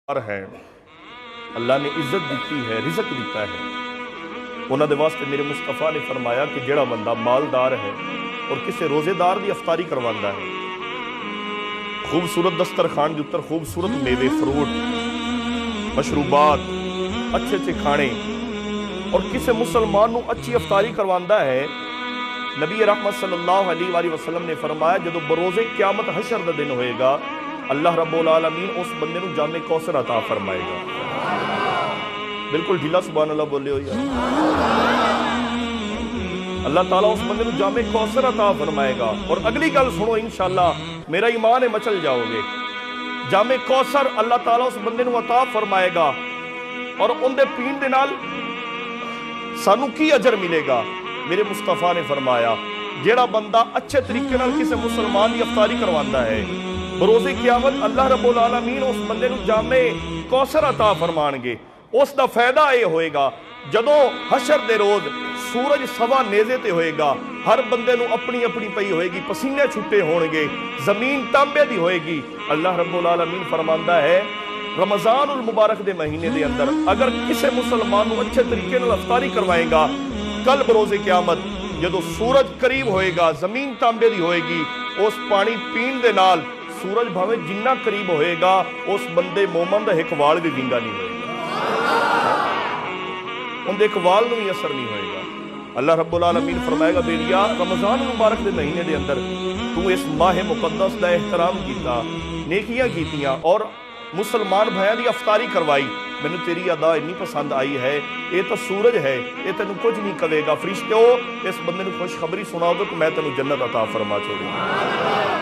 ہے اللہ نے عزت دیتی ہے، رزق دیتا ہے۔ انہاں دے واسطے میرے مصطفیٰ نے فرمایا کہ جڑا بندہ مالدار ہے اور کسے روزے دار دی افطاری کرواندا ہے، خوبصورت دسترخوان دے اوپر خوبصورت میوے، فروٹ، مشروبات، اچھے اچھے کھانے، اور کسے مسلمان نو اچھی افطاری کرواندا ہے، نبی رحمت صلی اللہ علیہ وآلہ وسلم نے فرمایا جدو بروز قیامت حشر دا دن ہوئے گا، اللہ رب العالمین اس بندے نو جام کوثر عطا فرمائے گا۔ بالکل ڈھیلا سبحان اللہ بولے ہو یار۔ اللہ تعالیٰ اس بندے نو جام کوثر عطا فرمائے گا، اور اگلی گل سنو انشاءاللہ میرا ایمان ہے مچل جاؤ گے۔ جام کوثر اللہ تعالیٰ اس بندے نو عطا فرمائے گا، اور ان دے پین دے نال سانو کی اجر ملے گا؟ میرے مصطفیٰ نے فرمایا جیڑا بندہ اچھے طریقے نال کسے مسلمان دی افطاری کرواندا ہے، بروز قیامت اللہ رب العالمین اس بندے نو جامع کوثر عطا فرمان گے۔ اس دا فائدہ اے ہوئے گا جدوں حشر دے روز سورج سوا نیزے تے ہوئے گا، ہر بندے نو اپنی اپنی پئی ہوئے گی، پسینے چھٹے ہون گے، زمین تانبے دی ہوئے گی۔ اللہ رب العالمین فرماندا ہے رمضان المبارک دے مہینے دے اندر اگر کسے مسلمان نو اچھے طریقے نال افطاری کروائے گا، کل بروز قیامت جدو سورج قریب ہوئے گا، زمین تانبے دی ہوئے گی، اس پانی پین دے نال سورج بھاوے جنہ قریب ہوئے گا اس بندے مومن دا ایک وال بھی ونگا نہیں ہوئے گا، ان دے ایک وال نو بھی اثر نہیں ہوئے گا۔ اللہ رب العالمین فرمائے گا بیڑیا رمضان مبارک دے مہینے دے اندر تو اس ماہ مقدس دا احترام کیتا، نیکیاں کیتیاں، اور مسلمان بھائیاں دی افطاری کروائی، میں نے تیری ادا اتنی پسند آئی ہے، یہ تو سورج ہے، یہ تینوں کچھ نہیں کہے گا، فرشتے ہو اس بندے نو خوشخبری سناؤ تو میں تینوں جنت عطا فرما چھوڑی۔